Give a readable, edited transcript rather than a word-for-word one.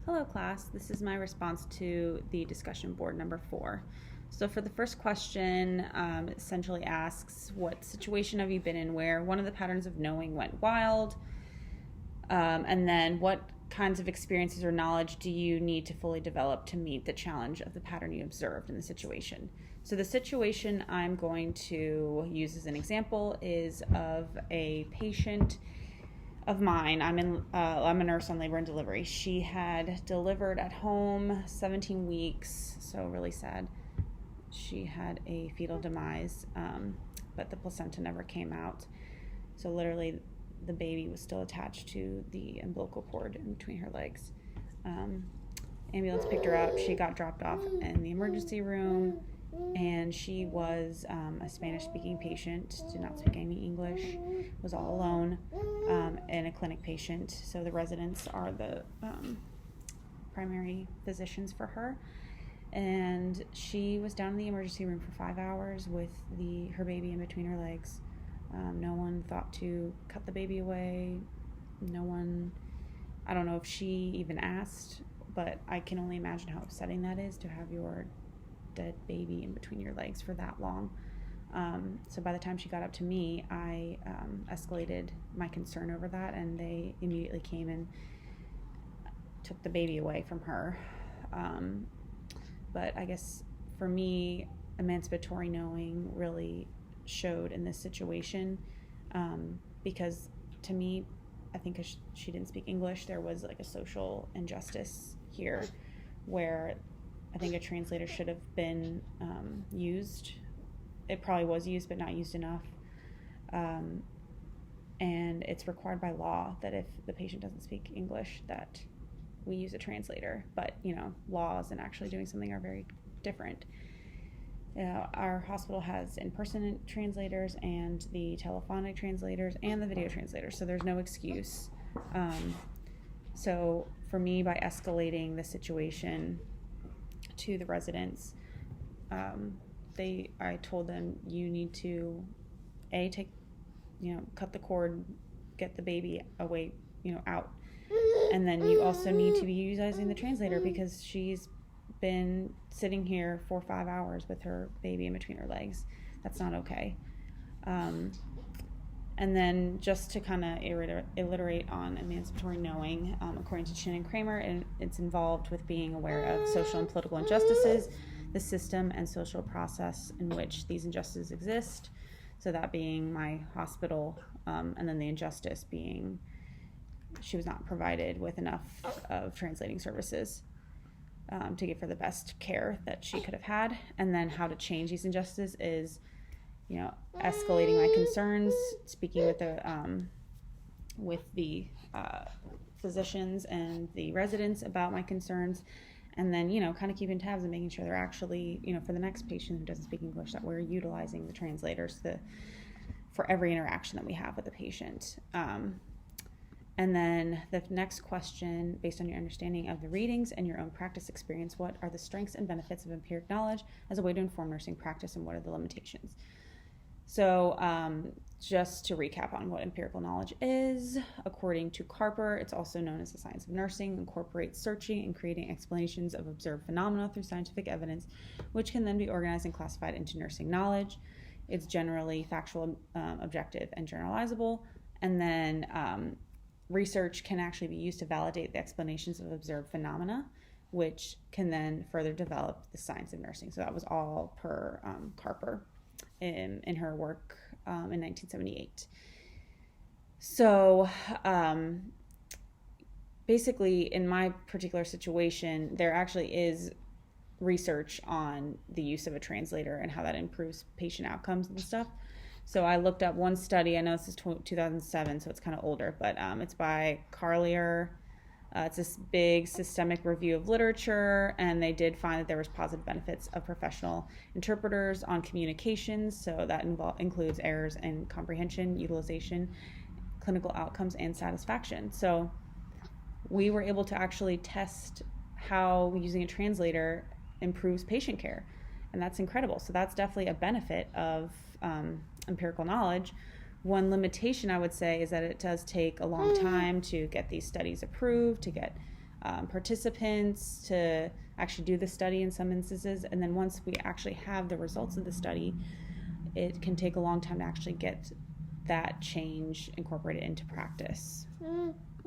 Hello class, this is my response to the discussion board number 4. So for the first question, it essentially asks, what situation have you been in where one of the patterns of knowing went wild? And then what kinds of experiences or knowledge do you need to fully develop to meet the challenge of the pattern you observed in the situation? So the situation I'm going to use as an example is of a patient of mine. I'm a nurse on labor and delivery. She had delivered at home, 17 weeks, so really sad. She had a fetal demise, but the placenta never came out. So literally the baby was still attached to the umbilical cord in between her legs. Ambulance picked her up. She got dropped off in the emergency room, and she was a Spanish-speaking patient, did not speak any English, was all alone, and a clinic patient. So the residents are the primary physicians for her. And she was down in the emergency room for 5 hours with her baby in between her legs. No one thought to cut the baby away. I don't know if she even asked, but I can only imagine how upsetting that is to have your dead baby in between your legs for that long. So by the time she got up to me, I escalated my concern over that, and they immediately came and took the baby away from her. But I guess for me, emancipatory knowing really showed in this situation, because to me, I think she didn't speak English, there was like a social injustice here where I think a translator should have been used. It probably was used, but not used enough. And it's required by law that if the patient doesn't speak English, that we use a translator. But, laws and actually doing something are very different. Our hospital has in-person translators and the telephonic translators and the video translators, so there's no excuse. So for me, by escalating the situation to the residents, I told them, you need to cut the cord, get the baby away, out, and then you also need to be utilizing the translator because she's been sitting here for 5 hours with her baby in between her legs. That's not okay. And then just to kind of iterate on emancipatory knowing, according to Chin and Kramer, it's involved with being aware of social and political injustices, the system and social process in which these injustices exist. So that being my hospital, and then the injustice being she was not provided with enough of translating services to give her the best care that she could have had. And then how to change these injustices is, escalating my concerns, speaking with the physicians and the residents about my concerns, and then, kind of keeping tabs and making sure they're actually, for the next patient who doesn't speak English, that we're utilizing the translators for every interaction that we have with the patient. And then the next question, based on your understanding of the readings and your own practice experience, what are the strengths and benefits of empiric knowledge as a way to inform nursing practice, and what are the limitations? So just to recap on what empirical knowledge is, according to Carper, it's also known as the science of nursing, incorporates searching and creating explanations of observed phenomena through scientific evidence, which can then be organized and classified into nursing knowledge. It's generally factual, objective, and generalizable. And then research can actually be used to validate the explanations of observed phenomena, which can then further develop the science of nursing. So that was all per Carper in her work in 1978. So basically, in my particular situation, there actually is research on the use of a translator and how that improves patient outcomes and stuff. So I looked up one study. I know this is 2007, so it's kind of older, but it's by Carlier. It's this big systemic review of literature, and they did find that there was positive benefits of professional interpreters on communications. So that includes errors in comprehension, utilization, clinical outcomes, and satisfaction. So we were able to actually test how using a translator improves patient care, and that's incredible. So that's definitely a benefit of empirical knowledge. One limitation I would say is that it does take a long time to get these studies approved, to get participants to actually do the study in some instances. And then once we actually have the results of the study, it can take a long time to actually get that change incorporated into practice.